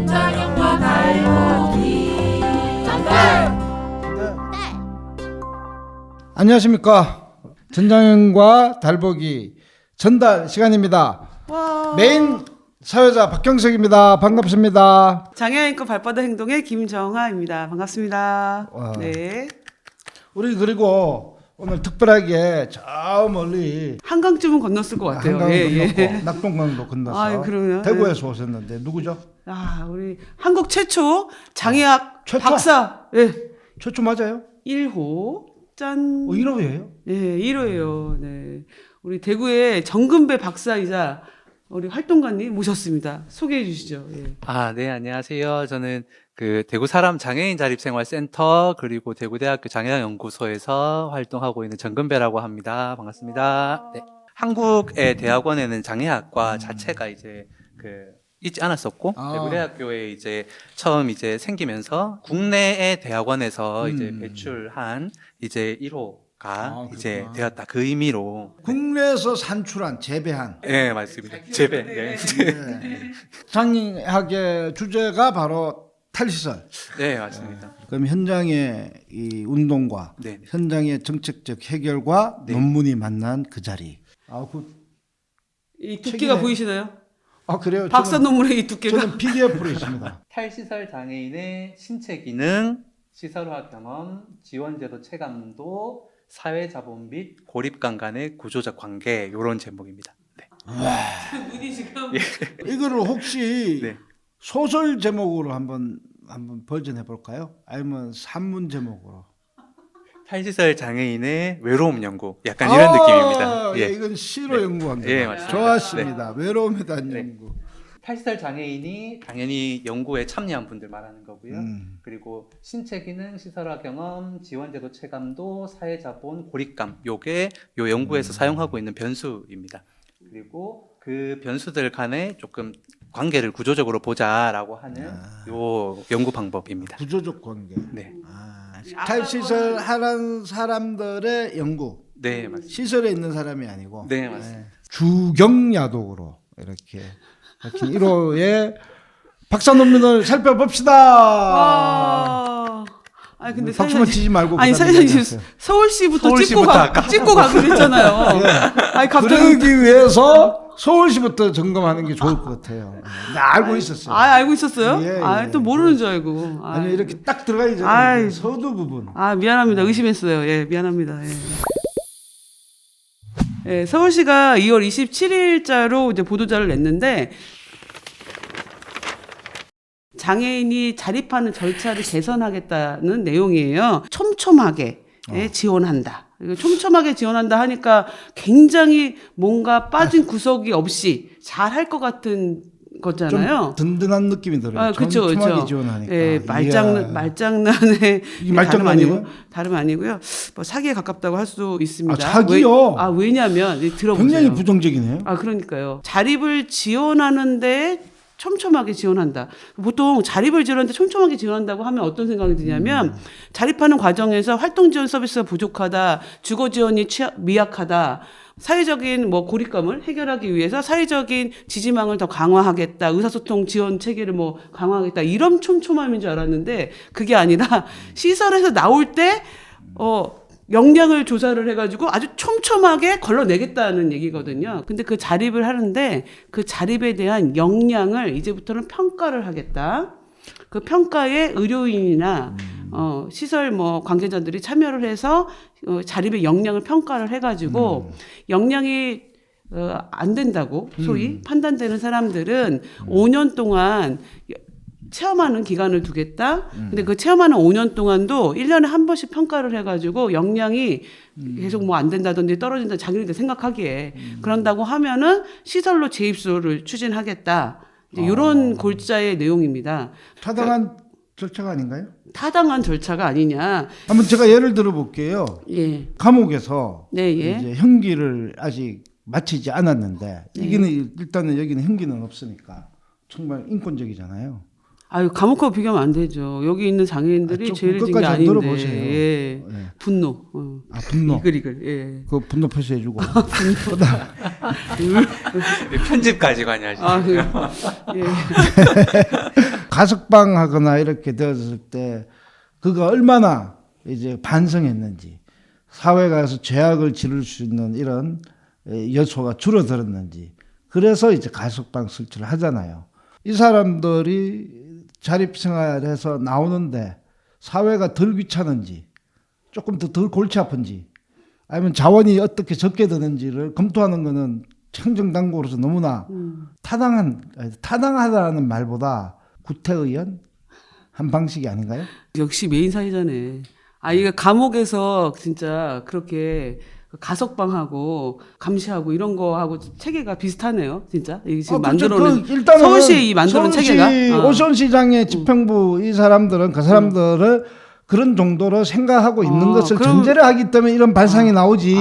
김장현과 달목이 안녕하십니까. 전장현과 달복이 전달 시간입니다. 와. 메인 사회자 박경석입니다. 반갑습니다. 장애인권 발바닥 행동의 김정아입니다. 반갑습니다. 와. 네. 우리 그리고 오늘 특별하게 저 멀리 한강쯤은 건넜을 것 같아요. 한강을 건넜고 낙동강도 건너서 아유, 그러네요. 대구에서 오셨는데 누구죠? 아, 우리 한국 최초 장애학 최초? 박사. 예. 최초 맞아요? 1호. 짠. 1호예요? 예, 1호예요. 네. 우리 대구의 정근배 박사이자 우리 활동가님 모셨습니다. 소개해 주시죠. 예. 네, 안녕하세요. 저는 그 대구 사람 장애인 자립생활센터 그리고 대구대학교 장애학연구소에서 활동하고 있는 정근배라고 합니다. 반갑습니다. 네. 한국의 대학원에는 장애학과 자체가 이제 있지 않았었고 대구대학교에 이제 처음 이제 생기면서 국내의 대학원에서 이제 배출한 이제 1호가 이제 되었다. 그 의미로. 국내에서 산출한 재배한 네, 맞습니다. 재배. 네. 장애학의 주제가 바로 탈시설. 네, 맞습니다. 그럼 현장의 이 운동과 네. 현장의 정책적 해결과 네. 논문이 만난 그 자리. 이 두께가 책이네. 보이시나요? 그래요? 박사 논문의 이 두께가. 저는 PDF로 있습니다. 탈시설 장애인의 신체 기능, 시설화 경험, 지원제도 체감도, 사회자본 및 고립감 간의 구조적 관계 이런 제목입니다. 네. 문이 지금 이거를 혹시 네. 소설 제목으로 한번 버전해 볼까요? 아니면 산문 제목으로? 탈시설 장애인의 외로움 연구, 약간 이런 느낌입니다. 예, 이건 시로 네. 연구한 거예요. 예, 맞습니다. 좋았습니다. 외로움에 대한 네. 연구. 탈시설 장애인이 당연히 연구에 참여한 분들 말하는 거고요. 그리고 신체 기능, 시설화 경험, 지원제도 체감도, 사회자본, 고립감 요게 요 연구에서 사용하고 있는 변수입니다. 그리고 그 변수들 간에 조금 관계를 구조적으로 보자라고 하는 요 연구 방법입니다. 구조적 관계. 네, 탈시설 하는 사람들의 연구. 네 맞습니다. 시설에 있는 사람이 아니고 네 맞습니다. 주경야독으로 이렇게 1호의 박사 논문을 살펴봅시다. 아니 근데 박수만 치지 말고 아니 그다음에 사장님 얘기하세요. 서울시부터 서울시부터 찍고 가기로 했잖아요. 아니 갑자기 그러기 위해서 서울시부터 점검하는 게 좋을 것 같아요. 나 알고 있었어요. 알고 있었어요? 예, 또 모르는 줄 알고. 아니 이렇게 딱 들어가기 아이. 전에 서두 부분. 미안합니다. 의심했어요. 예, 미안합니다. 예. 예, 서울시가 2월 27일자로 이제 보도자를 냈는데 장애인이 자립하는 절차를 개선하겠다는 내용이에요. 촘촘하게 지원한다. 촘촘하게 지원한다 하니까 굉장히 뭔가 빠진 구석이 없이 잘 할 것 같은 거잖아요. 좀 든든한 느낌이 들어요. 그렇죠, 촘촘하게 그렇죠. 지원하니까. 예, 말장난의 이게 말장난이에요? 다름 아니고요. 뭐 사기에 가깝다고 할 수 있습니다. 사기요? 왜냐하면 들어보세요. 굉장히 부정적이네요. 그러니까요. 자립을 지원하는데 촘촘하게 지원한다. 보통 자립을 지원하는데 촘촘하게 지원한다고 하면 어떤 생각이 드냐면 자립하는 과정에서 활동 지원 서비스가 부족하다, 주거 지원이 미약하다, 사회적인 고립감을 해결하기 위해서 사회적인 지지망을 더 강화하겠다, 의사소통 지원 체계를 강화하겠다, 이런 촘촘함인 줄 알았는데 그게 아니라 시설에서 나올 때 역량을 조사를 해가지고 아주 촘촘하게 걸러내겠다는 얘기거든요. 근데 그 자립을 하는데 그 자립에 대한 역량을 이제부터는 평가를 하겠다. 그 평가에 의료인이나 시설 관계자들이 참여를 해서 자립의 역량을 평가를 해가지고 역량이 안 된다고 소위 판단되는 사람들은 5년 동안 체험하는 기간을 두겠다. 근데 그 체험하는 5년 동안도 1년에 한 번씩 평가를 해가지고 역량이 계속 안 된다든지 떨어진다 자기네들 생각하기에 그런다고 하면은 시설로 재입소를 추진하겠다. 이런 골자의 내용입니다. 타당한 절차가 아닌가요? 타당한 절차가 아니냐. 한번 제가 예를 들어 볼게요. 예. 감옥에서 네, 예. 이제 형기를 아직 마치지 않았는데 이게는 일단은 여기는 형기는 없으니까 정말 인권적이잖아요. 감옥하고 비교하면 안 되죠. 여기 있는 장애인들이 죄를 진 게 끝까지 아닌데. 들어보세요. 예. 네. 분노. 분노. 이글. 예. 그 분노 표시해주고. 편집까지 관여하시죠. 예. 가석방하거나 이렇게 되었을 때 그가 얼마나 이제 반성했는지, 사회 가서 죄악을 지를 수 있는 이런 여소가 줄어들었는지, 그래서 이제 가석방 설치를 하잖아요. 이 사람들이 자립생활에서 나오는데 사회가 덜 귀찮은지, 조금 덜 골치 아픈지, 아니면 자원이 어떻게 적게 드는지를 검토하는 것은 행정당국으로서 너무나 타당하다는 말보다 구태의연 한 방식이 아닌가요? 역시 메인 사회자네. 이게 감옥에서 진짜 그렇게 가석방하고 감시하고 이런 거하고 체계가 비슷하네요, 진짜. 이게 지금 만들어낸 일단은 서울시 만들어낸 체계가. 오션시장의 집행부 이 사람들은 그 사람들을 그런 정도로 생각하고 있는 것을 전제를 하기 때문에 이런 발상이 나오지.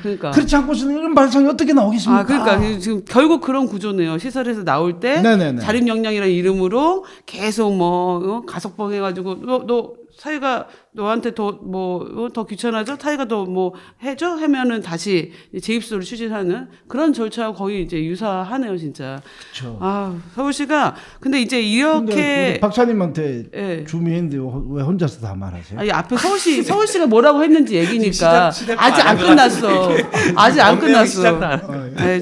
그러니까. 그렇지 않고서는 이런 발상이 어떻게 나오겠습니까? 그러니까 지금 결국 그런 구조네요. 시설에서 나올 때 네네네. 자립역량이라는 이름으로 계속 가석방 해가지고 너 사회가 너한테 더 귀찮아져? 사회가 더 해줘? 하면은 다시 재입소를 추진하는 그런 절차와 거의 이제 유사하네요, 진짜. 그렇죠. 서울시가 근데 이제 이렇게 박사님한테 예. 주민인데 왜 혼자서 다 말하세요? 앞에 서울시가 뭐라고 했는지 얘기니까 시작 아직 안 끝났어. 아직 안 끝났어.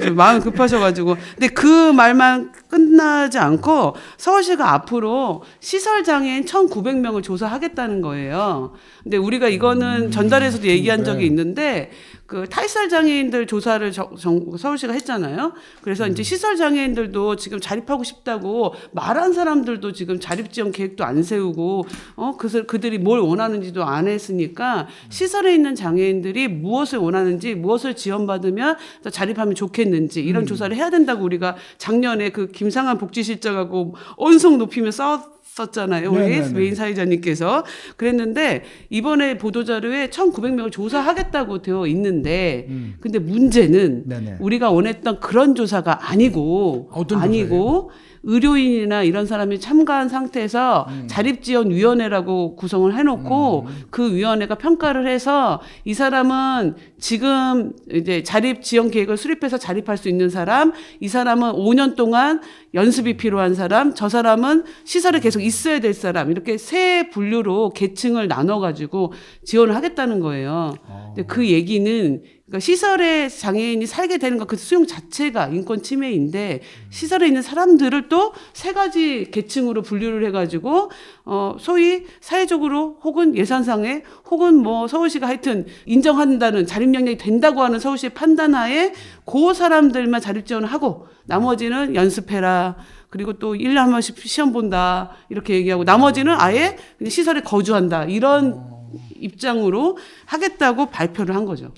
좀 마음 급하셔가지고. 근데 그 말만 끝나지 않고 서울시가 앞으로 시설 장애인 1,900명을 조사하겠다는 거예요. 근데 우리가 이거는 전달에서도 얘기한 적이 있는데 그 탈살 장애인들 조사를 서울시가 했잖아요. 그래서 이제 시설 장애인들도 지금 자립하고 싶다고 말한 사람들도 지금 자립 지원 계획도 안 세우고 그들이 뭘 원하는지도 안 했으니까 시설에 있는 장애인들이 무엇을 원하는지 무엇을 지원받으면 더 자립하면 좋겠는지 이런 조사를 해야 된다고 우리가 작년에 그 김상한 복지실장하고 언성 높이며 썼잖아요. 우리 메인 사회자님께서. 그랬는데 이번에 보도자료에 1,900명을 조사하겠다고 되어 있는데 근데 문제는 우리가 원했던 그런 조사가 아니고 의료인이나 이런 사람이 참가한 상태에서 자립지원위원회라고 구성을 해놓고 그 위원회가 평가를 해서 이 사람은 지금 이제 자립지원 계획을 수립해서 자립할 수 있는 사람, 이 사람은 5년 동안 연습이 필요한 사람, 저 사람은 시설에 계속 있어야 될 사람 이렇게 세 분류로 계층을 나눠가지고 지원을 하겠다는 거예요. 근데 그 얘기는 그러니까 시설에 장애인이 살게 되는 것 그 수용 자체가 인권 침해인데 시설에 있는 사람들을 또 세 가지 계층으로 분류를 해가지고 소위 사회적으로 혹은 예산상에 혹은 서울시가 하여튼 인정한다는 자립역량이 된다고 하는 서울시의 판단하에 그 사람들만 자립 지원을 하고 나머지는 연습해라. 그리고 또 1년에 한 번씩 시험 본다. 이렇게 얘기하고 나머지는 아예 그냥 시설에 거주한다. 이런 입장으로 하겠다고 발표를 한 거죠.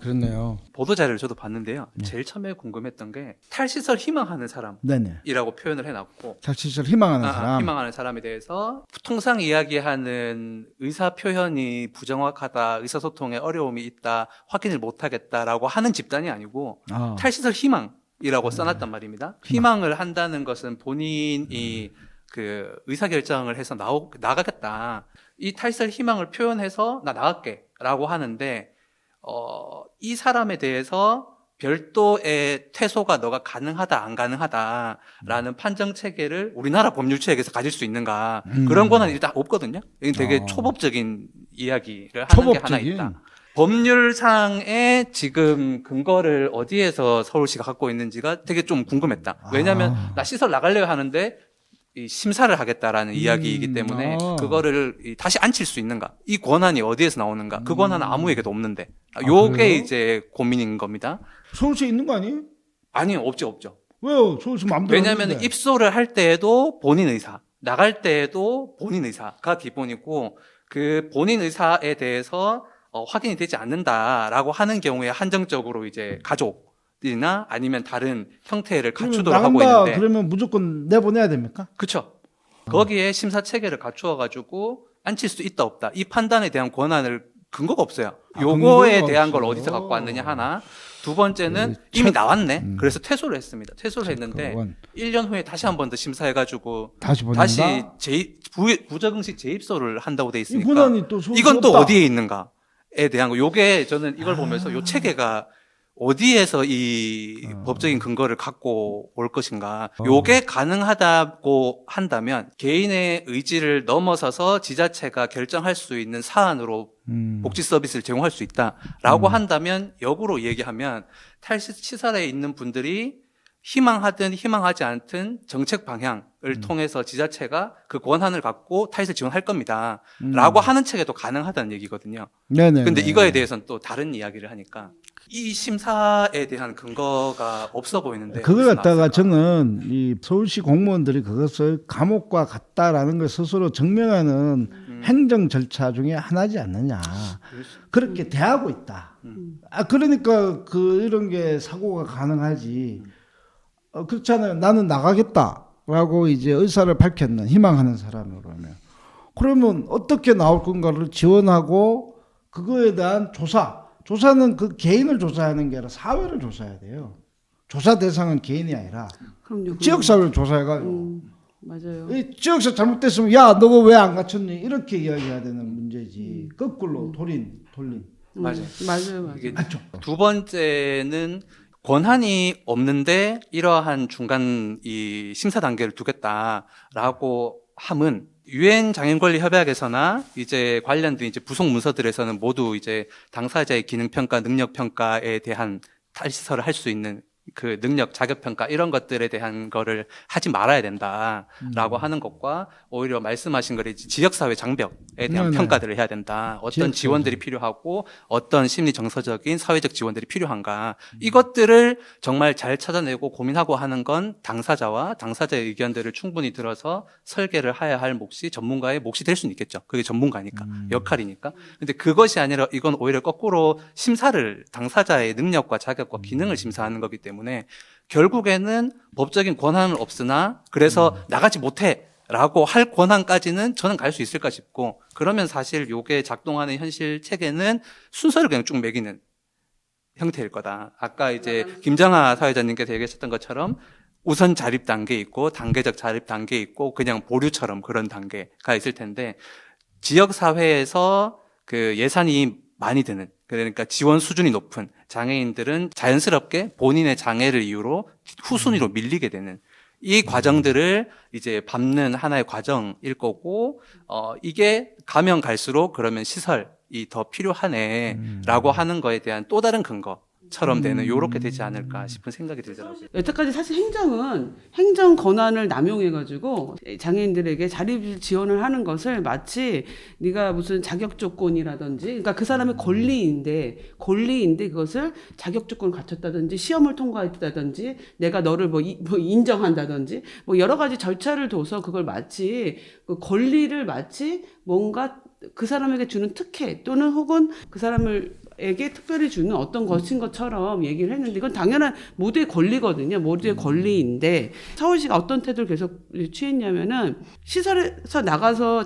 그렇네요. 보도자료를 저도 봤는데요. 제일 처음에 궁금했던 게 탈시설 희망하는 사람이라고 표현을 해놨고 탈시설 희망하는 사람. 희망하는 사람에 대해서 통상 이야기하는 의사 표현이 부정확하다, 의사소통에 어려움이 있다, 확인을 못하겠다라고 하는 집단이 아니고 탈시설 희망이라고 써놨단 말입니다. 희망을 한다는 것은 본인이 그 의사결정을 해서 나가겠다. 이 탈시설 희망을 표현해서 나 나갈게 라고 하는데 이 사람에 대해서 별도의 퇴소가 너가 가능하다 안 가능하다라는 판정 체계를 우리나라 법률체계에서 가질 수 있는가 그런 권한이 일단 없거든요. 이건 되게 초법적인 이야기를 하는 게 하나 있다. 법률상에 지금 근거를 어디에서 서울시가 갖고 있는지가 되게 좀 궁금했다. 왜냐하면 나 시설 나가려고 하는데 이 심사를 하겠다라는 이야기이기 때문에 그거를 다시 앉힐 수 있는가? 이 권한이 어디에서 나오는가? 그 권한은 아무에게도 없는데. 요게 그래요? 이제 고민인 겁니다. 서울시에 있는 거 아니에요? 아니요, 없죠. 왜요? 서울시 마음대로 왜냐하면 했는데. 입소를 할 때에도 본인 의사, 나갈 때에도 본인 의사가 기본이고 그 본인 의사에 대해서 확인이 되지 않는다라고 하는 경우에 한정적으로 이제 가족 이나 아니면 다른 형태를 갖추도록 하고 있는데 그러면 무조건 내보내야 됩니까? 그렇죠. 거기에 심사 체계를 갖추어 가지고 앉힐 수 있다 없다 이 판단에 대한 권한을 근거가 없어요. 요거에 대한 걸 어디서 갖고 왔느냐 하나. 두 번째는 이미 나왔네. 그래서 퇴소를 했습니다. 퇴소를 했는데 1년 후에 다시 한 번 더 심사해 가지고 다시 보낸다? 부적응시 재입소를 한다고 돼 이 있으니까 권한이 또 서울시 이건 또 없다. 어디에 있는가에 대한 거. 요게 저는 이걸 보면서 요 체계가 어디에서 이 법적인 근거를 갖고 올 것인가. 요게 가능하다고 한다면 개인의 의지를 넘어서서 지자체가 결정할 수 있는 사안으로 복지 서비스를 제공할 수 있다라고 한다면 역으로 얘기하면 탈시설에 있는 분들이 희망하든 희망하지 않든 정책 방향을 통해서 지자체가 그 권한을 갖고 탈시설 지원할 겁니다. 라고 하는 책에도 가능하다는 얘기거든요. 네네. 근데 이거에 대해서는 또 다른 이야기를 하니까 이 심사에 대한 근거가 없어 보이는데 그걸 어디서 갖다가 나왔을까? 저는 이 서울시 공무원들이 그것을 감옥과 같다라는 걸 스스로 증명하는 행정 절차 중에 하나지 않느냐. 그렇게 대하고 있다. 그러니까 이런 게 사고가 가능하지. 그렇잖아요. 나는 나가겠다라고 이제 의사를 밝혔는 희망하는 사람이라면 그러면 어떻게 나올 건가를 지원하고 그거에 대한 조사는 그 개인을 조사하는 게 아니라 사회를 조사해야 돼요. 조사 대상은 개인이 아니라 그럼요. 지역사회를 조사해가지고 맞아요. 이 지역사 잘못됐으면 야 너가 왜 안 갖췄니 이렇게 이야기해야 되는 문제지. 거꾸로 돌린. 맞아요. 맞아요. 이게 맞죠. 두 번째는 권한이 없는데 이러한 중간 이 심사 단계를 두겠다라고 함은 유엔 장애인 권리 협약에서나 이제 관련된 이제 부속 문서들에서는 모두 이제 당사자의 기능 평가, 능력 평가에 대한 탈시설을 할 수 있는 그 능력, 자격 평가 이런 것들에 대한 거를 하지 말아야 된다라고 하는 것과 오히려 말씀하신 거를 지역사회 장벽에 대한 네네. 평가들을 해야 된다. 어떤 지역사회 지원들이 필요하고 어떤 심리 정서적인 사회적 지원들이 필요한가. 이것들을 정말 잘 찾아내고 고민하고 하는 건 당사자와 당사자의 의견들을 충분히 들어서 설계를 해야 할 몫이 전문가의 몫이 될 수는 있겠죠. 그게 전문가니까 역할이니까. 근데 그것이 아니라 이건 오히려 거꾸로 심사를 당사자의 능력과 자격과 기능을 심사하는 거기 때문에 결국에는 법적인 권한은 없으나 그래서 나가지 못해라고 할 권한까지는 저는 갈 수 있을까 싶고 그러면 사실 요게 작동하는 현실 체계는 순서를 그냥 쭉 매기는 형태일 거다. 아까 이제 김정아 사회자님께서 얘기하셨던 것처럼 우선 자립 단계 있고 단계적 자립 단계 있고 그냥 보류처럼 그런 단계가 있을 텐데 지역 사회에서 그 예산이 많이 드는 그러니까 지원 수준이 높은 장애인들은 자연스럽게 본인의 장애를 이유로 후순위로 밀리게 되는 이 과정들을 이제 밟는 하나의 과정일 거고 이게 가면 갈수록 그러면 시설이 더 필요하네라고 하는 거에 대한 또 다른 근거처럼 되는 요렇게 되지 않을까 싶은 생각이 들더라고요. 여태까지 사실 행정은 행정 권한을 남용해가지고 장애인들에게 자립 지원을 하는 것을 마치 네가 무슨 자격 조건이라든지, 그러니까 그 사람의 권리인데 그것을 자격 조건을 갖췄다든지 시험을 통과했다든지 내가 너를 뭐 인정한다든지 뭐 여러 가지 절차를 둬서 그걸 마치 그 권리를 마치 뭔가 그 사람에게 주는 특혜 또는 혹은 그 사람에게 특별히 주는 어떤 것인 것처럼 얘기를 했는데 이건 당연한 모두의 권리거든요. 모두의 권리인데 서울시가 어떤 태도를 계속 취했냐면은 시설에서 나가서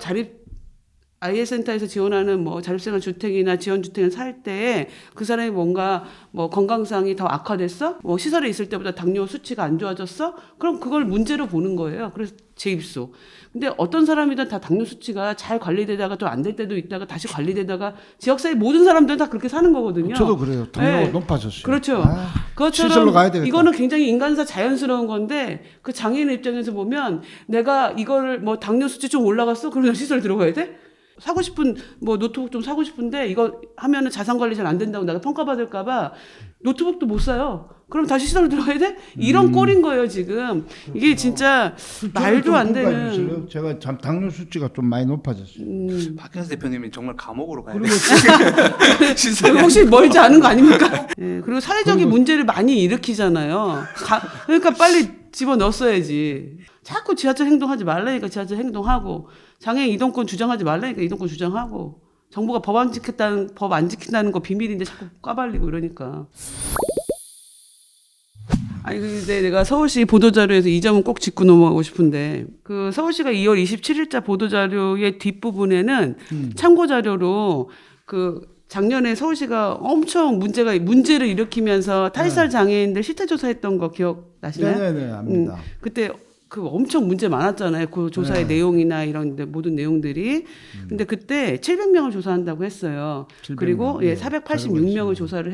IS센터에서 지원하는 뭐 자립생활 주택이나 지원주택을 살 때 그 사람이 뭔가 뭐 건강상이 더 악화됐어? 뭐 시설에 있을 때보다 당뇨 수치가 안 좋아졌어? 그럼 그걸 문제로 보는 거예요. 그래서 재입소. 근데 어떤 사람이든 다 당뇨 수치가 잘 관리되다가 또 안 될 때도 있다가 다시 관리되다가 지역사회 모든 사람들은 다 그렇게 사는 거거든요. 저도 그래요. 당뇨가 네. 높아졌어요. 그렇죠. 시설로 그것처럼 가야 되겠다. 이거는 굉장히 인간사 자연스러운 건데 그 장애인 입장에서 보면 내가 이거를 뭐 당뇨 수치 좀 올라갔어? 그러면 시설 들어가야 돼? 사고 싶은 뭐 노트북 좀 사고 싶은데 이거 하면은 자산 관리 잘 안 된다고 내가 평가받을까봐 노트북도 못 사요. 그럼 다시 시설 들어가야 돼? 이런 꼴인 거예요 지금. 이게 진짜 말도 안 되는. 제가 참 당뇨 수치가 좀 많이 높아졌어요. 박현수 대표님이 정말 감옥으로 가야 그리고 돼요. 혹시 멀지 않은 거 아닙니까? 네, 그리고 사회적인 문제를 많이 일으키잖아요. 그러니까 빨리 집어 넣었어야지. 자꾸 지하철 행동하지 말라니까 지하철 행동하고 장애인 이동권 주장하지 말라니까 이동권 주장하고 정부가 법 안 지킨다는 거 비밀인데 자꾸 까발리고 이러니까. 아니 근데 내가 서울시 보도자료에서 이 점은 꼭 짚고 넘어가고 싶은데 그 서울시가 2월 27일자 보도자료의 뒷부분에는 참고자료로 그 작년에 서울시가 엄청 문제를 일으키면서 탈시설 장애인들 실태조사했던 거 기억나시나요? 네네네 압니다. 그때 그 엄청 문제 많았잖아요. 그 조사의 내용이나 이런 모든 내용들이. 근데 그때 700명을 조사한다고 했어요. 700명. 그리고 네, 486명을 조사를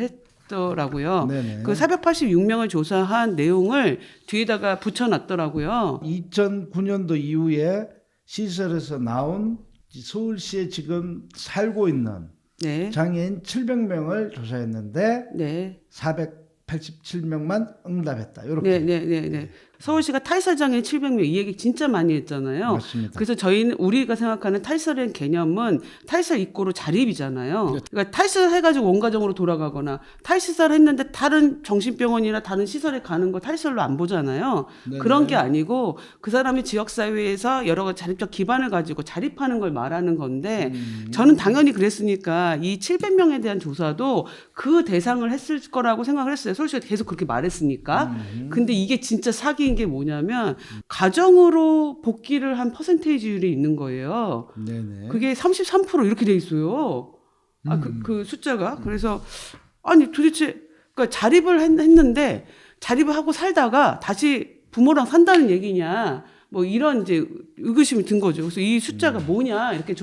했더라고요. 네네. 그 486명을 조사한 내용을 뒤에다가 붙여놨더라고요. 2009년도 이후에 시설에서 나온 서울시에 지금 살고 있는 네. 장애인 700명을 조사했는데 네. 487명만 응답했다. 이렇게. 네. 서울시가 탈설 장애인 700명 이 얘기 진짜 많이 했잖아요. 맞습니다. 그래서 저희는 우리가 생각하는 탈설의 개념은 탈설 입고로 자립이잖아요. 그러니까 탈설해가지고 원가정으로 돌아가거나 탈시설 했는데 다른 정신병원이나 다른 시설에 가는 거 탈설로 안 보잖아요. 네네. 그런 게 아니고 그 사람이 지역사회에서 여러 가지 자립적 기반을 가지고 자립하는 걸 말하는 건데 저는 당연히 그랬으니까 이 700명에 대한 조사도 그 대상을 했을 거라고 생각을 했어요. 서울시가 계속 그렇게 말했으니까. 근데 이게 진짜 사기인 게 뭐냐면 가정으로 복귀를 한 퍼센테이지율이 있는 거예요. 네네. 그게 33% 이렇게 돼 있어요. 그 숫자가. 그래서 아니 도대체 그러니까 자립을 했는데 자립을 하고 살다가 다시 부모랑 산다는 얘기냐. 뭐 이런 이제 의구심이 든 거죠. 그래서 이 숫자가 뭐냐 이렇게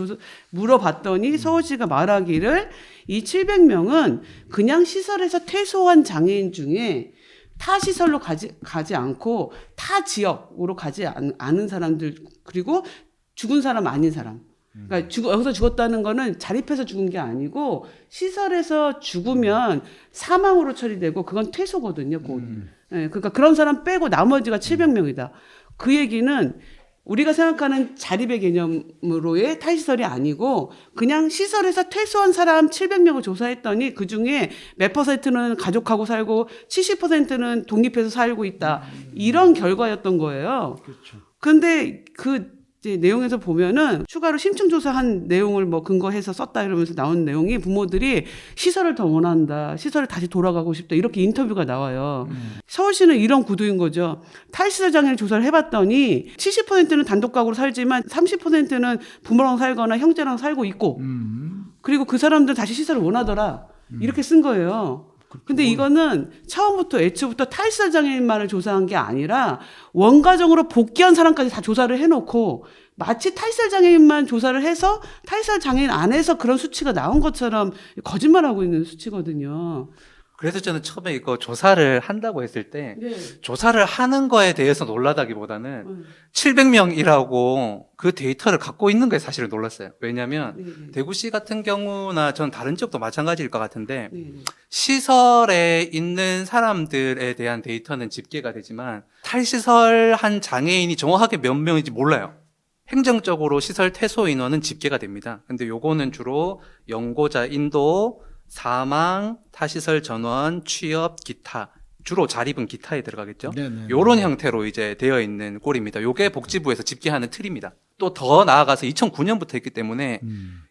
물어봤더니 서울시가 말하기를 이 700명은 그냥 시설에서 퇴소한 장애인 중에 타 시설로 가지 않고 타 지역으로 가지 않은 사람들 그리고 죽은 사람 아닌 사람. 그러니까 여기서 죽었다는 거는 자립해서 죽은 게 아니고 시설에서 죽으면 사망으로 처리되고 그건 퇴소거든요. 곧. 네, 그러니까 그런 사람 빼고 나머지가 700명이다. 그 얘기는 우리가 생각하는 자립의 개념으로의 탈시설이 아니고 그냥 시설에서 퇴소한 사람 700명을 조사했더니 그중에 몇 퍼센트는 가족하고 살고 70%는 독립해서 살고 있다. 이런 결과였던 거예요. 그렇죠. 그런데 그 이제 내용에서 보면은 추가로 심층 조사한 내용을 뭐 근거해서 썼다 이러면서 나온 내용이 부모들이 시설을 더 원한다. 시설을 다시 돌아가고 싶다. 이렇게 인터뷰가 나와요. 서울시는 이런 구도인 거죠. 탈시설 장애를 조사를 해봤더니 70%는 단독 가구로 살지만 30%는 부모랑 살거나 형제랑 살고 있고 그리고 그 사람들 다시 시설을 원하더라. 이렇게 쓴 거예요. 근데 이거는 처음부터 애초부터 탈시설 장애인만을 조사한 게 아니라 원가정으로 복귀한 사람까지 다 조사를 해놓고 마치 탈시설 장애인만 조사를 해서 탈시설 장애인 안에서 그런 수치가 나온 것처럼 거짓말하고 있는 수치거든요. 그래서 저는 처음에 이거 조사를 한다고 했을 때 네. 조사를 하는 거에 대해서 놀라다기보다는 700명이라고 그 데이터를 갖고 있는 거에 사실은 놀랐어요. 왜냐하면 대구시 같은 경우나 전 다른 지역도 마찬가지일 것 같은데 시설에 있는 사람들에 대한 데이터는 집계가 되지만 탈시설한 장애인이 정확하게 몇 명인지 몰라요. 행정적으로 시설 퇴소 인원은 집계가 됩니다. 근데 요거는 주로 연고자 인도, 사망, 타시설 전원, 취업, 기타. 주로 자립은 기타에 들어가겠죠. 네네. 요런 형태로 이제 되어 있는 꼴입니다. 요게 복지부에서 집계하는 틀입니다. 또 더 나아가서 2009년부터 했기 때문에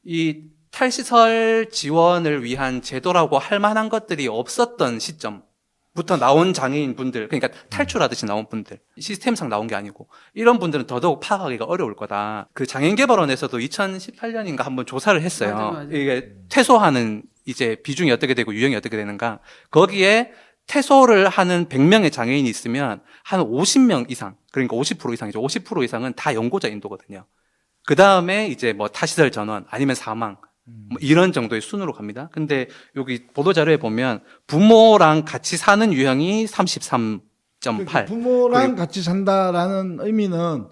이 탈시설 지원을 위한 제도라고 할 만한 것들이 없었던 시점부터 나온 장애인 분들, 그러니까 탈출하듯이 나온 분들, 시스템상 나온 게 아니고 이런 분들은 더더욱 파악하기가 어려울 거다. 그 장애인개발원에서도 2018년인가 한번 조사를 했어요. 맞아. 이게 퇴소하는 이제 비중이 어떻게 되고 유형이 어떻게 되는가. 거기에 퇴소를 하는 100명의 장애인이 있으면 한 50명 이상, 그러니까 50% 이상이죠. 50% 이상은 다 연고자 인도거든요. 그 다음에 이제 뭐 타시설 전원 아니면 사망 뭐 이런 정도의 순으로 갑니다. 근데 여기 보도자료에 보면 부모랑 같이 사는 유형이 33.8. 부모랑 같이 산다라는 의미는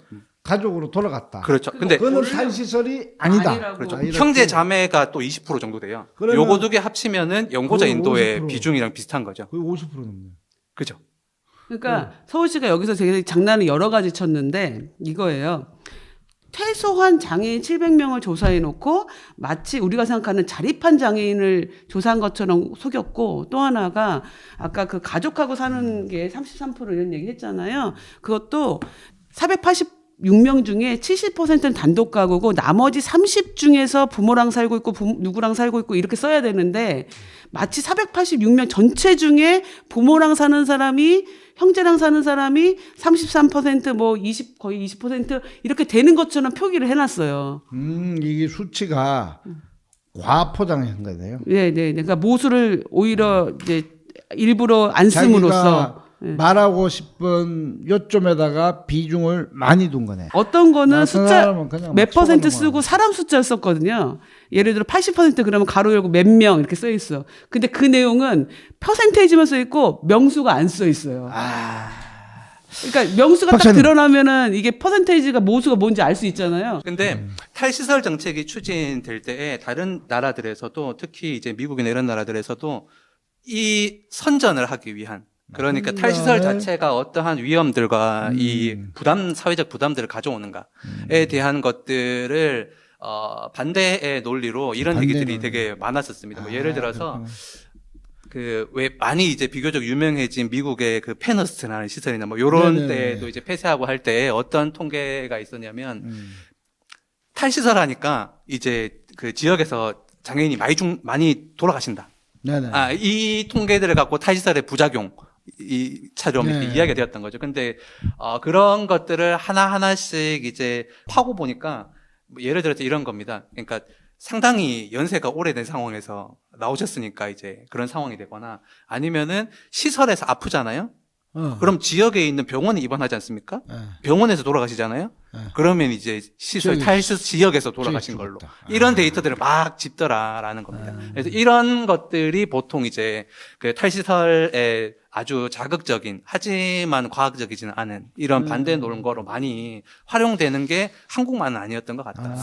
가족으로 돌아갔다. 그렇죠. 근데 그거는 탈시설이 아니다. 아니라고. 그렇죠. 이렇게. 형제 자매가 또 20% 정도 돼요. 그러면 요거 두 개 합치면은 연고자 거의 인도의 50%. 비중이랑 비슷한 거죠. 거의 50% 넘네. 그죠? 그러니까 서울시가 여기서 되게 장난을 여러 가지 쳤는데 이거예요. 퇴소한 장애인 700명을 조사해 놓고 마치 우리가 생각하는 자립한 장애인을 조사한 것처럼 속였고 또 하나가 아까 그 가족하고 사는 게 33% 이런 얘기 했잖아요. 그것도 486명 중에 70%는 단독 가구고 나머지 30 중에서 부모랑 살고 있고 누구랑 살고 있고 이렇게 써야 되는데 마치 486명 전체 중에 부모랑 사는 사람이 형제랑 사는 사람이 33%뭐 20 거의 20% 이렇게 되는 것처럼 표기를 해놨어요. 이게 수치가 과포장한 거네요. 네. 그러니까 모수를 오히려 이제 일부러 안 자기가 씀으로써 말하고 싶은 요점에다가 비중을 많이 둔 거네. 어떤 거는 나 숫자 사람은 그냥 몇 막 퍼센트 속아놓은 쓰고 사람 숫자를 썼거든요. 예를 들어 80% 그러면 가로 열고 몇 명 이렇게 써 있어. 근데 그 내용은 퍼센테이지만 써 있고 명수가 안 써 있어요. 그러니까 명수가 딱 박사님. 드러나면은 이게 퍼센테이지가 모수가 뭔지 알 수 있잖아요. 근데 탈시설 정책이 추진될 때에 다른 나라들에서도 특히 이제 미국이나 이런 나라들에서도 이 선전을 하기 위한 그러니까 탈시설 자체가 어떠한 위험들과 이 사회적 부담들을 가져오는가에 대한 것들을 반대의 논리로 이런 반대 얘기들이 논리. 되게 많았었습니다. 뭐 예를 들어서 그 왜 많이 이제 비교적 유명해진 미국의 그 페너스트라는 시설이나 뭐 요런 네네네. 때도 이제 폐쇄하고 할 때 어떤 통계가 있었냐면 탈시설 하니까 이제 그 지역에서 장애인이 많이 돌아가신다. 네네. 이 통계들을 갖고 탈시설의 부작용 이처럼 이렇게 네. 이야기가 되었던 거죠. 근데 그런 것들을 하나하나씩 이제 파고 보니까 뭐 예를 들어서 이런 겁니다. 그러니까 상당히 연세가 오래된 상황에서 나오셨으니까 이제 그런 상황이 되거나 아니면은 시설에서 아프잖아요. 그럼 지역에 있는 병원에 입원하지 않습니까? 병원에서 돌아가시잖아요. 그러면 이제 시설 탈시 지역에서 돌아가신 걸로 이런 데이터들을 막 짚더라라는 겁니다. 그래서 이런 것들이 보통 이제 그 탈시설에 아주 자극적인 하지만 과학적이지는 않은 이런 반대 논거로 많이 활용되는 게 한국만은 아니었던 것 같다.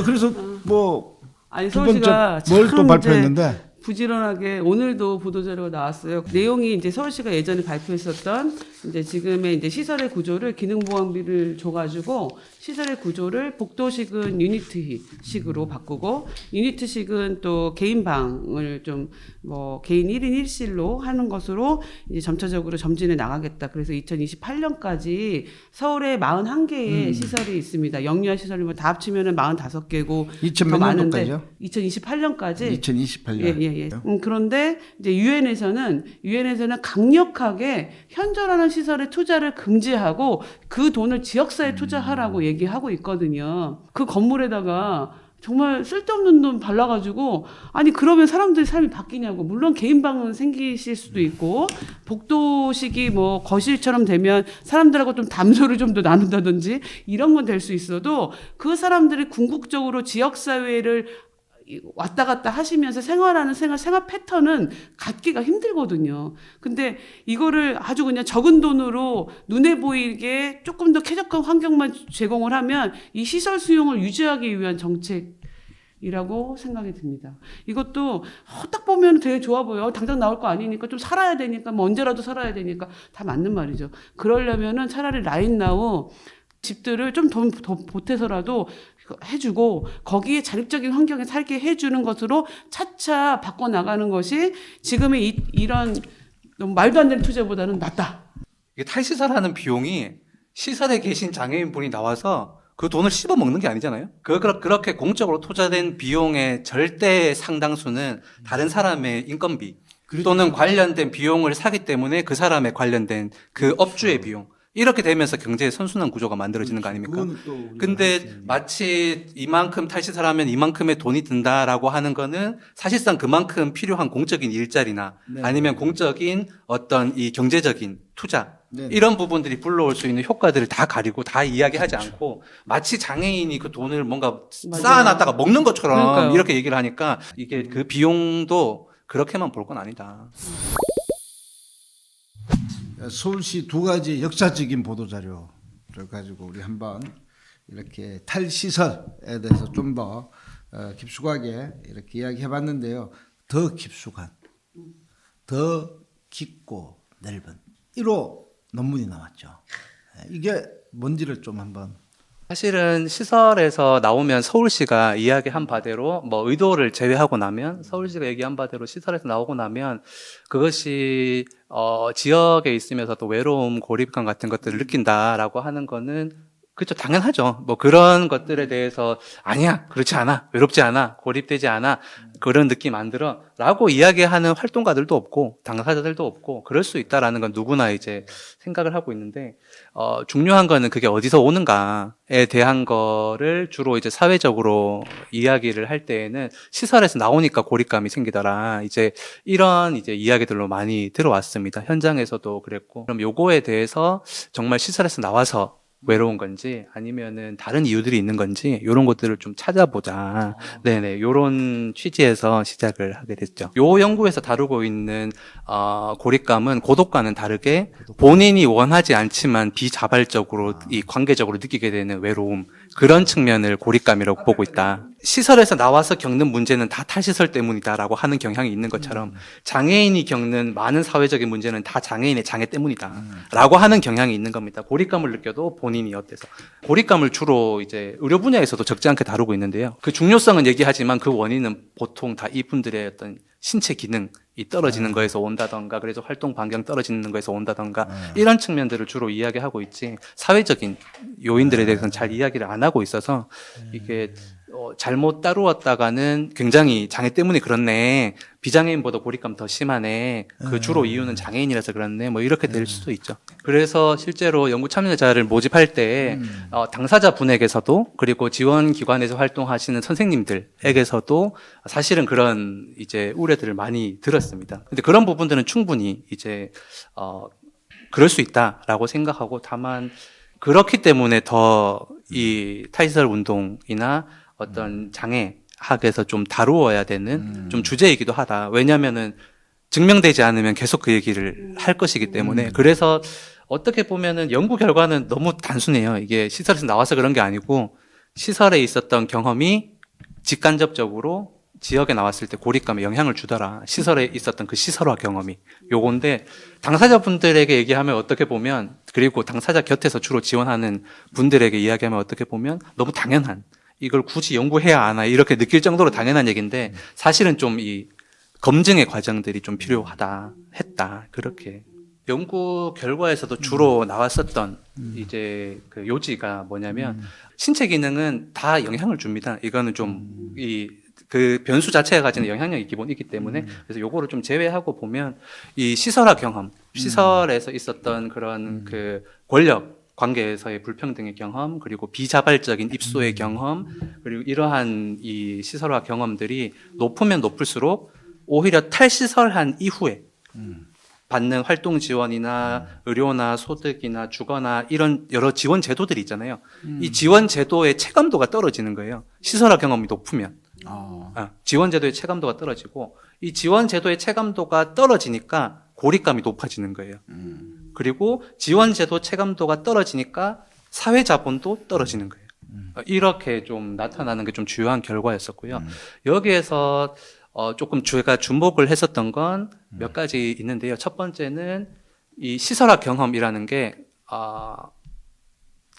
그래서 뭐 아니 두 번째 서울시가 뭘 또 참 발표했는데 부지런하게 오늘도 보도자료가 나왔어요. 내용이 이제 서울시가 예전에 발표했었던 이제 지금의 이제 시설의 구조를 기능보완비를 줘가지고 시설의 구조를 복도식은 유니트식으로 바꾸고 유니트식은 또 개인 방을 좀 뭐 개인 1인 1실로 하는 것으로 이제 점차적으로 점진해 나가겠다. 그래서 2028년까지 서울에 41개의 시설이 있습니다. 영유아 시설이 뭐 다 합치면은 45개고 2000 더 몇 많은데 년도까지요? 2028년까지 2028년. 예. 그런데 이제 유엔에서는 강력하게 현존하는 시설에 투자를 금지하고 그 돈을 지역사회에 투자하라고 얘기하고 있거든요. 그 건물에다가 정말 쓸데없는 돈 발라가지고 아니 그러면 사람들의 삶이 바뀌냐고. 물론 개인 방은 생기실 수도 있고 복도식이 뭐 거실처럼 되면 사람들하고 좀 담소를 좀 더 나눈다든지 이런 건 될 수 있어도 그 사람들이 궁극적으로 지역사회를 왔다 갔다 하시면서 생활하는 생활 패턴은 갖기가 힘들거든요. 근데 이거를 아주 그냥 적은 돈으로 눈에 보이게 조금 더 쾌적한 환경만 제공을 하면 이 시설 수용을 유지하기 위한 정책이라고 생각이 듭니다. 이것도 딱 보면 되게 좋아 보여. 당장 나올 거 아니니까 좀 살아야 되니까 뭐 언제라도 살아야 되니까 다 맞는 말이죠. 그러려면은 차라리 라인나우 집들을 좀 더 보태서라도 해주고 거기에 자립적인 환경에 살게 해주는 것으로 차차 바꿔나가는 것이 지금의 이런 너무 말도 안 되는 투자보다는 낫다. 이게 탈시설하는 비용이 시설에 계신 장애인분이 나와서 그 돈을 씹어 먹는 게 아니잖아요. 그렇게 공적으로 투자된 비용의 절대 상당수는 다른 사람의 인건비 또는 관련된 비용을 사기 때문에 그 사람에 관련된 그 업주의 비용 이렇게 되면서 경제의 선순환 구조가 만들어지는 거 아닙니까? 근데 마치 이만큼 탈시설하면 이만큼의 돈이 든다라고 하는 거는 사실상 그만큼 필요한 공적인 일자리나 아니면 공적인 어떤 이 경제적인 투자 이런 부분들이 불러올 수 있는 효과들을 다 가리고 다 이야기하지 않고 마치 장애인이 그 돈을 뭔가 쌓아놨다가 먹는 것처럼 그러니까요. 이렇게 얘기를 하니까 이게 그 비용도 그렇게만 볼 건 아니다. 서울시 두 가지 역사적인 보도 자료를 가지고 우리 한번 이렇게 탈시설에 대해서 좀 더 깊숙하게 이렇게 이야기해봤는데요. 더 깊숙한, 더 깊고 넓은 1호 논문이 나왔죠. 이게 뭔지를 좀 한번. 사실은 시설에서 나오면 서울시가 이야기한 바대로 뭐 의도를 제외하고 나면 서울시가 얘기한 바대로 시설에서 나오고 나면 그것이 지역에 있으면서 또 외로움, 고립감 같은 것들을 느낀다라고 하는 거는 그렇죠. 당연하죠. 뭐 그런 것들에 대해서 아니야, 그렇지 않아, 외롭지 않아, 고립되지 않아, 그런 느낌 안 들어 라고 이야기하는 활동가들도 없고 당사자들도 없고 그럴 수 있다라는 건 누구나 이제 생각을 하고 있는데 중요한 거는 그게 어디서 오는가에 대한 거를 주로 이제 사회적으로 이야기를 할 때에는 시설에서 나오니까 고립감이 생기더라. 이제 이런 이제 이야기들로 많이 들어왔습니다. 현장에서도 그랬고. 그럼 요거에 대해서 정말 시설에서 나와서 외로운 건지 아니면은 다른 이유들이 있는 건지 이런 것들을 좀 찾아보자. 네네, 요런 취지에서 시작을 하게 됐죠. 요 연구에서 다루고 있는 고립감은 고독과는 다르게 본인이 원하지 않지만 비자발적으로 이 관계적으로 느끼게 되는 외로움, 그런 측면을 고립감이라고 보고 있다. 시설에서 나와서 겪는 문제는 다 탈시설 때문이다라고 하는 경향이 있는 것처럼 장애인이 겪는 많은 사회적인 문제는 다 장애인의 장애 때문이다라고 하는 경향이 있는 겁니다. 고립감을 느껴도 본인이 어때서. 고립감을 주로 이제 의료 분야에서도 적지 않게 다루고 있는데요. 그 중요성은 얘기하지만 그 원인은 보통 다 이분들의 어떤 신체 기능이 떨어지는 거에서 온다던가, 그래서 활동 반경 떨어지는 거에서 온다던가, 이런 측면들을 주로 이야기하고 있지, 사회적인 요인들에 대해서는 잘 이야기를 안 하고 있어서, 이게, 잘못 다루었다가는 굉장히 장애 때문에 그렇네, 비장애인보다 고립감 더 심하네, 그 주로 이유는 장애인이라서 그렇네, 뭐 이렇게 될 수도 있죠. 그래서 실제로 연구 참여자를 모집할 때 당사자 분에게서도, 그리고 지원기관에서 활동하시는 선생님들에게서도 사실은 그런 이제 우려들을 많이 들었습니다. 근데 그런 부분들은 충분히 이제 그럴 수 있다라고 생각하고, 다만 그렇기 때문에 더 이 탈시설 운동이나 어떤 장애 학에서 좀 다루어야 되는 좀 주제이기도 하다. 왜냐면은 증명되지 않으면 계속 그 얘기를 할 것이기 때문에. 그래서 어떻게 보면은 연구 결과는 너무 단순해요. 이게 시설에서 나와서 그런 게 아니고 시설에 있었던 경험이 직간접적으로 지역에 나왔을 때 고립감에 영향을 주더라. 시설에 있었던 그 시설화 경험이 요건데, 당사자분들에게 얘기하면 어떻게 보면, 그리고 당사자 곁에서 주로 지원하는 분들에게 이야기하면 어떻게 보면 너무 당연한, 이걸 굳이 연구해야 하나 이렇게 느낄 정도로 당연한 얘기인데, 사실은 좀 이 검증의 과정들이 좀 필요하다 했다, 그렇게. 연구 결과에서도 주로 나왔었던 이제 그 요지가 뭐냐면, 신체 기능은 다 영향을 줍니다. 이거는 좀 그 변수 자체가 가지는 영향력이 기본 있기 때문에, 그래서 요거를 좀 제외하고 보면 이 시설화 경험, 시설에서 있었던 그런 그 권력 관계에서의 불평등의 경험, 그리고 비자발적인 입소의 경험, 그리고 이러한 이 시설화 경험들이 높으면 높을수록 오히려 탈시설한 이후에 받는 활동 지원이나 의료나 소득이나 주거나 이런 여러 지원 제도들이 있잖아요. 이 지원 제도의 체감도가 떨어지는 거예요. 시설화 경험이 높으면. 지원 제도의 체감도가 떨어지고, 이 지원 제도의 체감도가 떨어지니까 고립감이 높아지는 거예요. 그리고 지원 제도 체감도가 떨어지니까 사회 자본도 떨어지는 거예요. 이렇게 좀 나타나는 게 좀 주요한 결과였었고요. 여기에서 조금 제가 주목을 했었던 건 몇 가지 있는데요. 첫 번째는 이 시설화 경험이라는 게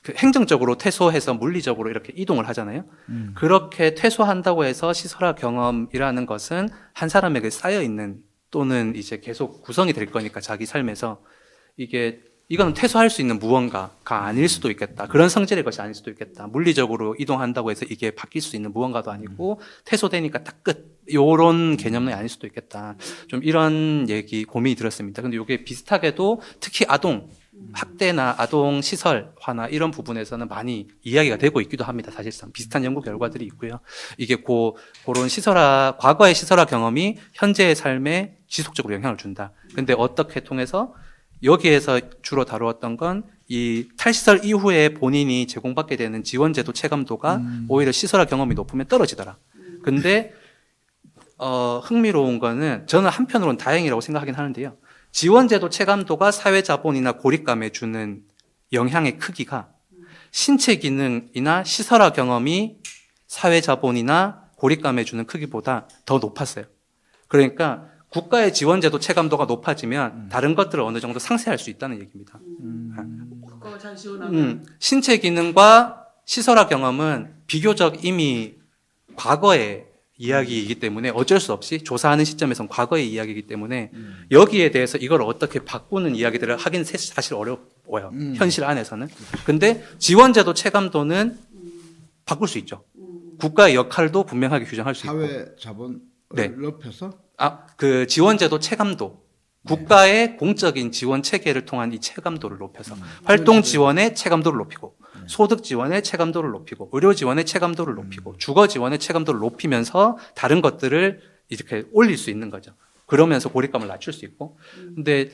그 행정적으로 퇴소해서 물리적으로 이렇게 이동을 하잖아요. 그렇게 퇴소한다고 해서 시설화 경험이라는 것은 한 사람에게 쌓여 있는, 또는 이제 계속 구성이 될 거니까 자기 삶에서 이거는 퇴소할 수 있는 무언가가 아닐 수도 있겠다. 그런 성질의 것이 아닐 수도 있겠다. 물리적으로 이동한다고 해서 이게 바뀔 수 있는 무언가도 아니고 퇴소되니까 딱 끝. 요런 개념이 아닐 수도 있겠다. 좀 이런 얘기 고민이 들었습니다. 근데 이게 비슷하게도 특히 아동 학대나 아동 시설화나 이런 부분에서는 많이 이야기가 되고 있기도 합니다. 사실상 비슷한 연구 결과들이 있고요. 이게 그런 과거의 시설화 경험이 현재의 삶에 지속적으로 영향을 준다. 근데 어떻게 통해서, 여기에서 주로 다루었던 건 이 탈시설 이후에 본인이 제공받게 되는 지원제도 체감도가 오히려 시설화 경험이 높으면 떨어지더라. 근데 흥미로운 거는, 저는 한편으로는 다행이라고 생각하긴 하는데요. 지원제도 체감도가 사회자본이나 고립감에 주는 영향의 크기가 신체 기능이나 시설화 경험이 사회자본이나 고립감에 주는 크기보다 더 높았어요. 그러니까 국가의 지원제도 체감도가 높아지면 다른 것들을 어느 정도 상쇄할 수 있다는 얘기입니다. 국가가 잘 지원하면 신체 기능과 시설화 경험은 비교적 이미 과거에 이야기이기 때문에 어쩔 수 없이 조사하는 시점에선 과거의 이야기이기 때문에 여기에 대해서 이걸 어떻게 바꾸는 이야기들을 하긴 사실 어려워요. 현실 안에서는. 근데 지원제도 체감도는 바꿀 수 있죠. 국가의 역할도 분명하게 규정할 수 있고. 사회 자본을 네. 높여서 그 지원제도 체감도. 국가의 공적인 지원 체계를 통한 이 체감도를 높여서 활동 지원의 체감도를 높이고 소득 지원의 체감도를 높이고 의료 지원의 체감도를 높이고 주거 지원의 체감도를 높이면서 다른 것들을 이렇게 올릴 수 있는 거죠. 그러면서 고립감을 낮출 수 있고. 근데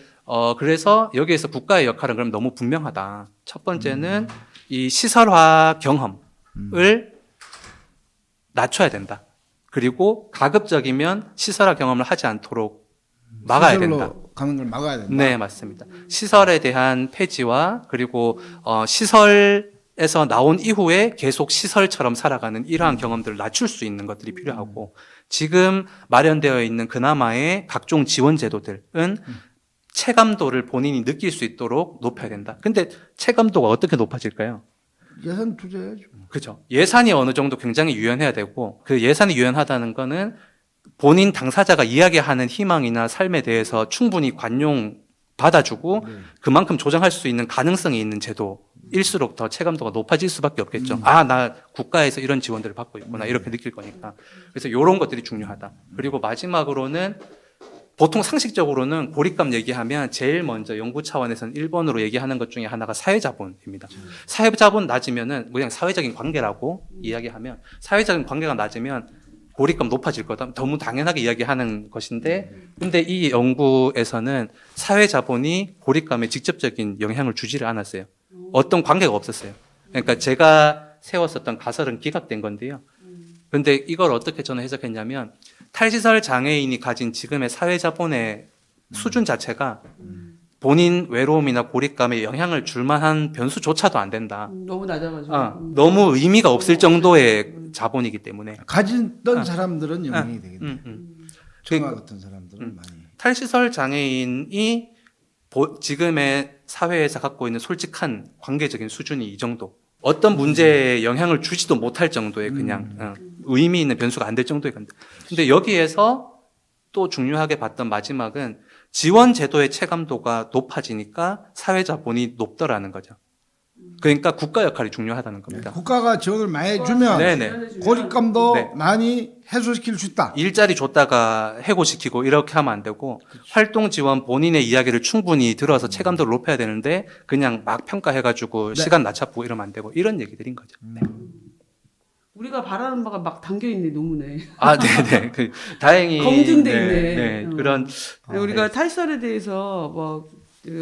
그래서 여기에서 국가의 역할은 그럼 너무 분명하다. 첫 번째는 이 시설화 경험을 낮춰야 된다. 그리고 가급적이면 시설화 경험을 하지 않도록 막아야 시설로 된다. 가는 걸 막아야 된다. 네, 맞습니다. 시설에 대한 폐지와 그리고 시설에서 나온 이후에 계속 시설처럼 살아가는 이러한 경험들을 낮출 수 있는 것들이 필요하고 지금 마련되어 있는 그나마의 각종 지원 제도들은 체감도를 본인이 느낄 수 있도록 높여야 된다. 근데 체감도가 어떻게 높아질까요? 예산 투자해야죠. 그렇죠. 예산이 어느 정도 굉장히 유연해야 되고 그 예산이 유연하다는 거는 본인 당사자가 이야기하는 희망이나 삶에 대해서 충분히 관용 받아주고 그만큼 조정할 수 있는 가능성이 있는 제도일수록 더 체감도가 높아질 수밖에 없겠죠. 아, 나 국가에서 이런 지원들을 받고 있구나 이렇게 느낄 거니까. 그래서 이런 것들이 중요하다. 그리고 마지막으로는 보통 상식적으로는 고립감 얘기하면 제일 먼저 연구 차원에서는 1번으로 얘기하는 것 중에 하나가 사회자본입니다. 사회자본 낮으면은 그냥 사회적인 관계라고 이야기하면 사회적인 관계가 낮으면 고립감 높아질 거다. 너무 당연하게 이야기하는 것인데, 근데 이 연구에서는 사회 자본이 고립감에 직접적인 영향을 주지를 않았어요. 어떤 관계가 없었어요. 그러니까 제가 세웠었던 가설은 기각된 건데요. 근데 이걸 어떻게 저는 해석했냐면, 탈시설 장애인이 가진 지금의 사회 자본의 수준 자체가 본인 외로움이나 고립감에 영향을 줄 만한 변수조차도 안 된다. 너무 낮아가지고. 너무 의미가 없을 정도의 자본이기 때문에. 가졌던 사람들은 영향이 되겠네. 정화 같은 사람들은 많이. 탈시설 장애인이 지금의 사회에서 갖고 있는 솔직한 관계적인 수준이 이 정도. 어떤 문제에 영향을 주지도 못할 정도의 그냥 의미 있는 변수가 안 될 정도의 건데. 근데 여기에서 또 중요하게 봤던 마지막은 지원 제도의 체감도가 높아지니까 사회 자본이 높더라는 거죠. 그러니까 국가 역할이 중요하다는 겁니다. 국가가 지원을 많이 해주면 네네. 고립감도 네. 많이 해소시킬 수 있다. 일자리 줬다가 해고시키고 이렇게 하면 안 되고 활동 지원 본인의 이야기를 충분히 들어서 체감도를 높여야 되는데 그냥 막 평가해가지고 시간 낮춰보고 이러면 안 되고 이런 얘기들인 거죠. 네. 우리가 바라는 바가 막 담겨 있네 논문에. 아, 네네. 다행히 검증돼 있네. 네, 어. 그런 우리가 탈설에 대해서 뭐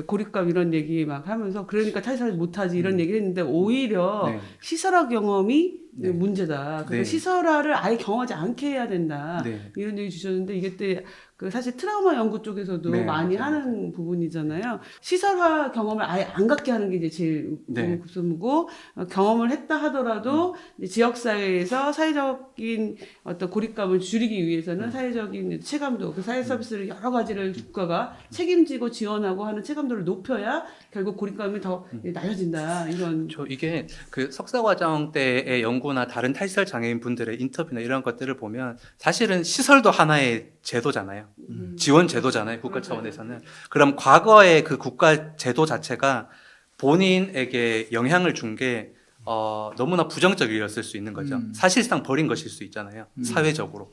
고립감 이런 얘기 막 하면서 그러니까 탈설 못하지 이런 얘기를 했는데 오히려 네. 시설화 경험이 네. 문제다. 그래서 네. 시설화를 아예 경험하지 않게 해야 된다. 네. 이런 얘기 주셨는데 이게 때 그 사실 트라우마 연구 쪽에서도 네, 많이 맞아요. 하는 부분이잖아요. 시설화 경험을 아예 안 갖게 하는 게 이제 제일 네. 급선무고 경험을 했다 하더라도 이제 지역 사회에서 사회적인 어떤 고립감을 줄이기 위해서는 사회적인 체감도, 그 사회 서비스를 여러 가지를 국가가 책임지고 지원하고 하는 체감도를 높여야 결국 고립감이 더 낮아진다. 이런. 이게 그 석사과정 때의 연구나 다른 탈시설 장애인 분들의 인터뷰나 이런 것들을 보면 사실은 시설도 하나의 제도잖아요. 지원 제도잖아요. 국가 차원에서는. 그럼 과거의 그 국가 제도 자체가 본인에게 영향을 준 게 너무나 부정적이었을 수 있는 거죠. 사실상 버린 것일 수 있잖아요. 사회적으로.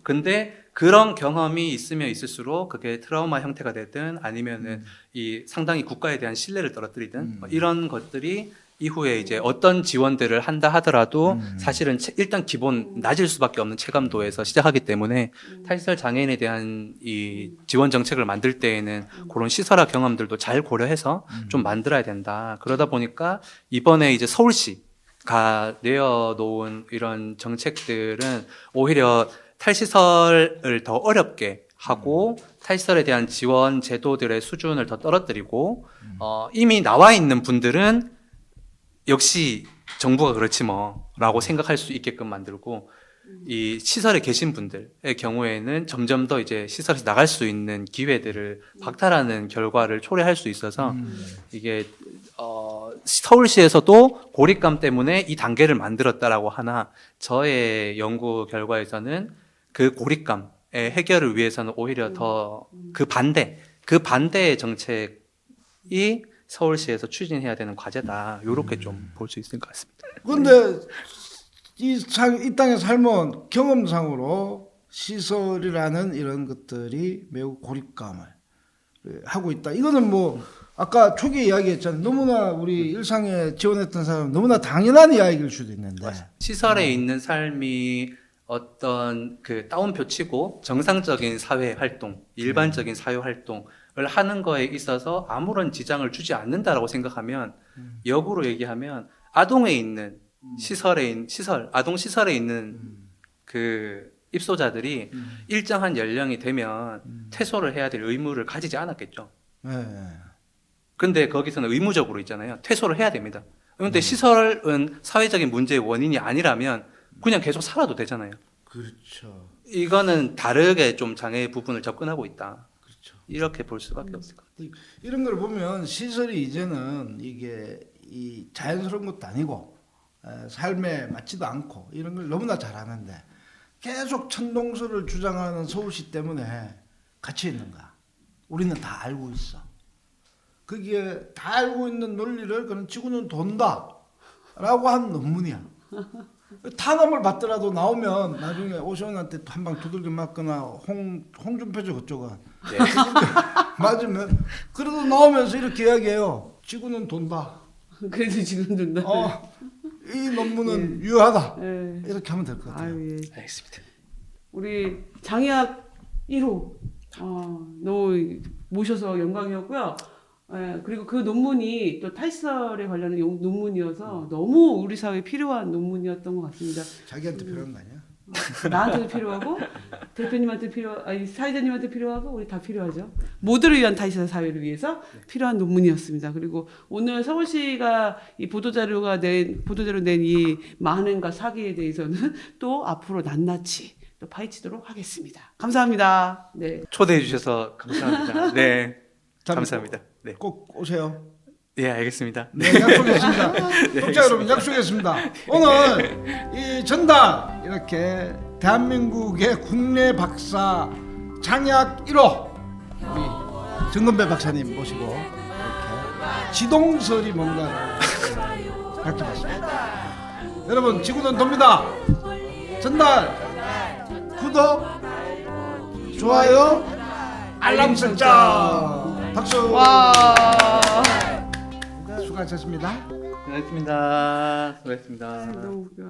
근데 그런 경험이 있으면 있을수록 그게 트라우마 형태가 되든 아니면은 이 상당히 국가에 대한 신뢰를 떨어뜨리든 이런 것들이 이후에 이제 어떤 지원들을 한다 하더라도 사실은 일단 기본 낮을 수밖에 없는 체감도에서 시작하기 때문에 탈시설 장애인에 대한 이 지원 정책을 만들 때에는 그런 시설화 경험들도 잘 고려해서 좀 만들어야 된다. 그러다 보니까 이번에 이제 서울시가 내어놓은 이런 정책들은 오히려 탈시설을 더 어렵게 하고 탈시설에 대한 지원 제도들의 수준을 더 떨어뜨리고 이미 나와 있는 분들은 역시 정부가 그렇지 뭐라고 생각할 수 있게끔 만들고 이 시설에 계신 분들의 경우에는 점점 더 이제 시설에서 나갈 수 있는 기회들을 박탈하는 결과를 초래할 수 있어서 이게 서울시에서도 고립감 때문에 이 단계를 만들었다라고 하나 저의 연구 결과에서는 그 고립감의 해결을 위해서는 오히려 더 그 반대의 정책이 서울시에서 추진해야 되는 과제다. 이렇게 좀 볼 수 있을 것 같습니다. 근데 이 땅에 살면 경험상으로 시설이라는 이런 것들이 매우 고립감을 하고 있다. 이거는 뭐 아까 초기에 이야기했잖아요. 너무나 우리 일상에 지원했던 사람은 너무나 당연한 이야기일 수도 있는데 시설에 있는 삶이 어떤 그 따옴표 치고 정상적인 사회 활동, 일반적인 사회 활동을 하는 거에 있어서 아무런 지장을 주지 않는다라고 생각하면 역으로 얘기하면 아동에 있는 아동 시설에 있는 그 입소자들이 일정한 연령이 되면 퇴소를 해야 될 의무를 가지지 않았겠죠. 네. 근데 거기서는 의무적으로 있잖아요. 퇴소를 해야 됩니다. 그런데 시설은 사회적인 문제의 원인이 아니라면 그냥 계속 살아도 되잖아요. 그렇죠. 이거는 다르게 좀 장애 부분을 접근하고 있다. 그렇죠. 이렇게 볼 수밖에 없을 것 같아요. 이런 걸 보면 시설이 이제는 이게 이 자연스러운 것도 아니고 삶에 맞지도 않고 이런 걸 너무나 잘하는데 계속 천동설을 주장하는 서울시 때문에 갇혀 있는가? 우리는 다 알고 있어. 거기에 다 알고 있는 논리를 그는 지구는 돈다라고 한 논문이야. 탄압을 받더라도 나오면 나중에 오시원한테 한 방 두들겨 맞거나 홍준표죠 그쪽은. 네. 맞으면 그래도 나오면서 이렇게 이야기해요. 지구는 돈다. 그래도 지금 된다. 이 논문은 유효하다. 예. 이렇게 하면 될 것 같아요. 아유, 예. 알겠습니다. 우리 장의학 1호 너무 모셔서 영광이었고요. 예, 그리고 그 논문이 또 탈시설에 관련한 논문이어서 너무 우리 사회에 필요한 논문이었던 것 같습니다. 자기한테 필요한 거 아니야? 나한테도 필요하고 대표님한테 사회자님한테 필요하고 우리 다 필요하죠. 모두를 위한 탈시설 사회를 위해서 필요한 논문이었습니다. 그리고 오늘 서울시가 이 보도자료 낸 이 만행과 사기에 대해서는 또 앞으로 낱낱이 또 파헤치도록 하겠습니다. 감사합니다. 네. 초대해 주셔서 감사합니다. 네. 감사합니다. 네. 꼭 오세요. 네, 알겠습니다. 네, 약속했습니다. 독자 여러분 약속했습니다. 오늘 이 전달 이렇게 대한민국의 국내 박사 장의학 1호 우리 정건배 박사님 모시고 이렇게 지동설이 뭔가를 밝혀봤습니다. 여러분 지구는 돕니다. 전달 구독 좋아요 알람 설정 박수. 와. 수고하셨습니다. 수고하셨습니다. 수고하셨습니다. 너무 웃겨.